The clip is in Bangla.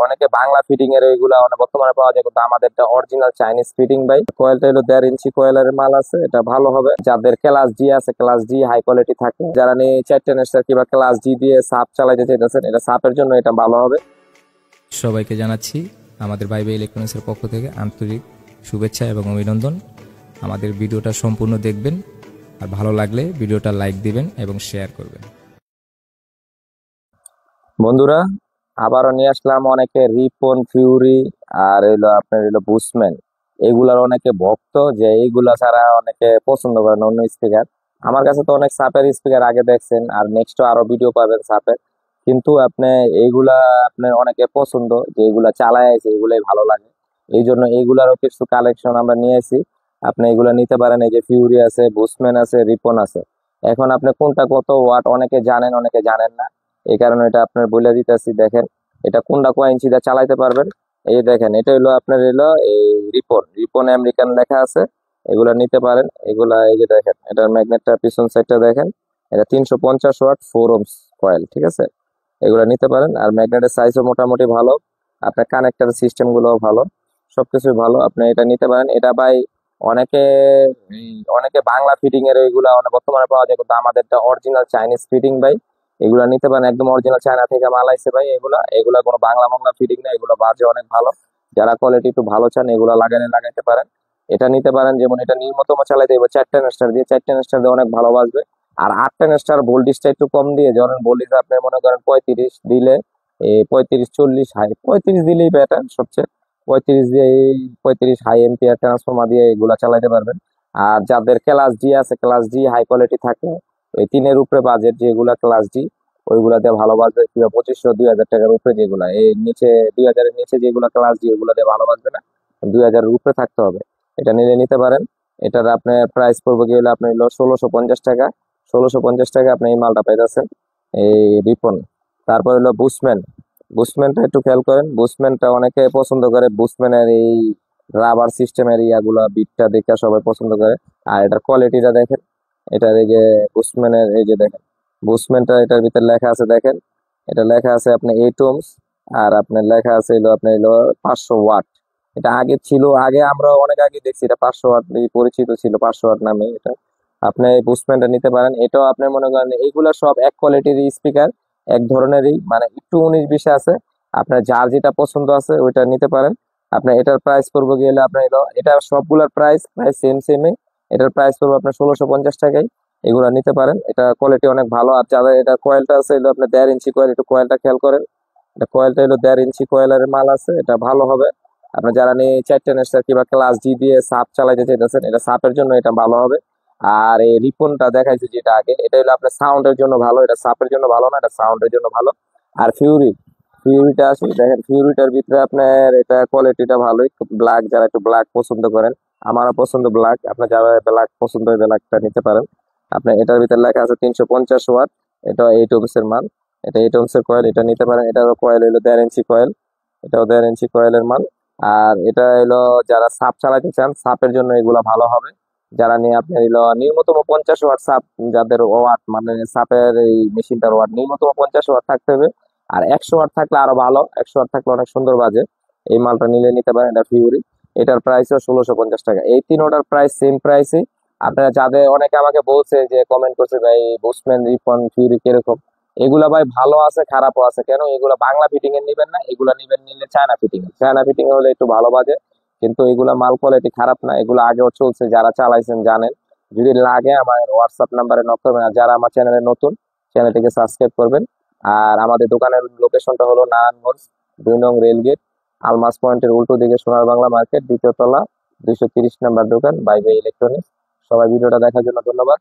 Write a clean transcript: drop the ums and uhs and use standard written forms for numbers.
অনেকে বাংলা ফিটিং এর ওইগুলা বর্তমানে পাওয়া যায়, কিন্তু আমাদেরটা অরিজিনাল চাইনিজ ফিটিং ভাই। কয়েলটা হলো 1.5 ইঞ্চি কয়েলের মাল আছে, এটা ভালো হবে যাদের ক্লাস ডি আছে, ক্লাস ডি হাই কোয়ালিটি থাকে, যারা নিয়ে 4 কিংবা ক্লাস ডি দিয়ে সাপ চালাইতে চাইতেছেন, এটা সাপের জন্য এটা ভালো হবে। সবাইকে জানাচ্ছি আমাদের ভাইবে ইলেকট্রনিক্সের পক্ষ থেকে আন্তরিক শুভেচ্ছা এবং অভিনন্দন। আমাদের ভিডিওটা সম্পূর্ণ দেখবেন, আর ভালো লাগলে ভিডিওটা লাইক দিবেন এবং শেয়ার করবেন। বন্ধুরা, আবারও নিয়ে আসলাম অনেকে রিপন, ফিউরি আর আপনার বুসম্যান, এগুলার অনেকে ভক্ত, যে এইগুলা ছাড়া অনেকে পছন্দ করেন অন্য স্পিকার। আমার কাছে তো অনেক সাপের স্পিকার আগে দেখছেন, আর নেক্সট আরো ভিডিও পাবেন সাপের, কিন্তু আপনি এইগুলা আপনার অনেকে পছন্দ, যে এগুলা চালায় আছে এগুলাই ভালো লাগে, এই জন্য এইগুলারও কিছু কালেকশন আমরা নিয়ে আসি। আপনি এগুলা নিতে পারেন। এই যে ফিউরি আছে, বুসম্যান আছে, রিপন আছে। এখন আপনি কোনটা কত ওয়াট অনেকে জানেন, অনেকে জানেন না, এই কারণে এটা আপনার বলে দিতেছি। দেখেন এটা কোনটা কয় ইঞ্চি দিয়ে চালাইতে পারবেন। এই দেখেন, এটা হলো আপনার এই রিপন, রিপন আমেরিকান লেখা আছে, এগুলা নিতে পারেন। এগুলা এই যে দেখেন, এটার ম্যাগনেটটা পিছন সাইডটা দেখেন, এটা 350 ওয়াট 4 ohms কয়েল, ঠিক আছে, এগুলা নিতে পারেন। আর ম্যাগনেটের সাইজও মোটামুটি ভালো, আপনার কানেক্টর সিস্টেম গুলো ভালো, সবকিছু ভালো, আপনি এটা নিতে পারেন। এটা ভাই অনেকে অনেকে বাংলা ফিটিং এর ওইগুলা বর্তমানে পাওয়া যায়, কিন্তু আমাদেরটা অরিজিনাল চাইনিজ ফিটিং ভাই। এগুলা নিতে পারেন, একদম অরিজিনাল চায়না থেকে মাল আইছে ভাই। এগুলা এগুলা কোনো বাংলা বাংলা ফিটিং না, এগুলো বাজে অনেক ভালো। যারা কোয়ালিটি একটু ভালো চান, এগুলা লাগাইতে পারেন। এটা নিতে পারেন, যেমন এটা নিম্নতম চালাইতে হবে 4 টা দিয়ে, 4 টা দিয়ে অনেক ভালো বাজবে। আর 8 টা ভোল্টেজটা একটু কম দিয়ে, যখন ভোল্টেজ আপনি মনে করেন 35 দিলে, এই 35 40 হাই, 35 দিলেই বেটার সবচেয়ে। 35 দিয়ে, এই 35 হাই এম্পিয়ার ট্রান্সফরমার দিয়ে এগুলা চালাইতে পারবেন। আর যাদের ক্লাস ডি আছে, ক্লাস ডি হাই কোয়ালিটি থাকে, এই 3-এর উপরে বাজেট যেগুলা ক্লাস ডি, ওইগুলাতে ভালো বাজবে। 2500 2000 টাকার উপরে যেগুলা, এই নিচে 2000-এর নিচে যেগুলা ক্লাস ডি, ওগুলা দিয়ে ভালো বাজবে না, 2000-এর উপরে থাকতে হবে। এটা নিলে নিতে পারেন। এটার আপনার প্রাইস পড়বে কি হলে আপনার 1650 টাকা। 1650 টাকা আপনি এই মালটা পাইতেছেন, এই রিপন। তারপর হলো বুসম্যান, বুসম্যানটা একটু খেয়াল করেন। বুসম্যানটা অনেকে পছন্দ করে, বুসম্যানের এই রাবার সিস্টেমের ইয়াগুলা বিটটা দেখে সবাই পছন্দ করে। আর এটার কোয়ালিটিটা দেখেন, এটার এই যে বুসম্যানের এই যে দেখেন, বুসম্যানটা এটার ভিতরে লেখা আছে দেখেন, এটা লেখা আছে আপনার 8 ohms, আর আপনার লেখা আছে আপনার 500 ওয়াট। এটা আগে ছিল, আগে আমরা অনেক আগে দেখছি এটা 500 ওয়াট পরিচিত ছিল, 500 ওয়াট নামে। এটা আপনি এই বুসম্যানটা নিতে পারেন। এটাও আপনি মনে করেন এইগুলা সব এক কোয়ালিটির স্পিকার, এক ধরনেরই, মানে একটু 19-20 আছে। আপনার যার যেটা পছন্দ আছে ওইটা নিতে পারেন। আপনার এটার প্রাইস পড়বে গেলে আপনার এটা সবগুলোর প্রাইস প্রায় সেমই। এটার প্রাইস পড়বে আপনার 1650 টাকায়। এগুলা নিতে পারেন, এটা কোয়ালিটি অনেক ভালো। আর যাদের এটা কয়েলটা আছে আপনার 1.5 ইঞ্চি কয়েল, একটু কয়েলটা খেয়াল করেন। এটা কয়েলটা 1.5 ইঞ্চি কয়েলের মাল আছে, এটা ভালো হবে। আপনার যারা নিয়ে 4 কিংবা ক্লাস ডি দিয়ে সাপ চালাইতে চাইতেছেন, এটা সাপের জন্য এটা ভালো হবে। আর এই রিপনটা দেখাইছি যেটা আগে, এটা হলো আপনার সাউন্ডের জন্য ভালো, এটা সাপের জন্য ভালো না, এটা সাউন্ডের জন্য ভালো। আর ফিউরিটা আছে, দেখেন ফিউরিটার ভিতরে আপনার এটা কোয়ালিটিটা ভালোই, ব্ল্যাক, যারা একটু ব্ল্যাক পছন্দ করেন, আমারও পছন্দ ব্ল্যাক, আপনার যারা ব্ল্যাক পছন্দ হয় ব্ল্যাকটা নিতে পারেন। আপনার এটার ভিতরে লেখা আছে 350 ওয়াট, এটা 8 ohms এর মাল, এটা 8 ohms এর কয়েল, এটা নিতে পারেন। এটারও কয়েল হলো 1.5 ইঞ্চি কয়েল, এটাও 1.5 ইঞ্চি কয়েলের মাল। আর এটা হলো যারা সাপ চালাতে চান, সাপের জন্য এগুলা ভালো হবে। যারা নিয়ে আপনার নিম্নতম 50 ওয়াট সাপ, যাদের ওয়াট মানে সাপের এই মেশিনটার ওয়াট নিম্নতম 50 ওয়াট থাকতে হবে। আর 100 ওয়াট থাকলে আরো ভালো, 100 ওয়াট থাকলে অনেক সুন্দর বাজে। এই মালটা নিলে নিতে পারেন, এটা ফিউরি। এটার প্রাইসও 1650 টাকা। এই তিনোটার প্রাইস সেম প্রাইসই। আপনারা যাদের অনেকে আমাকে বলছে, যে কমেন্ট করছে, ভাই বুসম্যান, রিপন, ফিউরি কিরকম, এগুলা ভাই ভালো আছে খারাপও আছে। কেন এগুলা বাংলা ফিটিং এর নিবেন না, এগুলা নিবেন নিলে চায়না ফিটিং এর। চায়না ফিটিং হলে একটু ভালো বাজে, কিন্তু এগুলা মাল কোয়ালিটি খারাপ না, এগুলো আগেও চলছে, যারা চালাইছেন জানেন। যদি লাগে আমার হোয়াটসঅ্যাপ নাম্বারে নক করবেন। আর যারা আমার চ্যানেলে নতুন, চ্যানেলটিকে সাবস্ক্রাইব করবেন। আর আমাদের দোকানের লোকেশনটা হলো নারায়ণগঞ্জ, 2 নং রেলগেট, আলমাস পয়েন্টের উল্টো দিকে সোনার বাংলা মার্কেট, দ্বিতীয় তলা, 230 নম্বর দোকান, বাইবে ইলেকট্রনিক্স। সবাই ভিডিওটা দেখার জন্য ধন্যবাদ।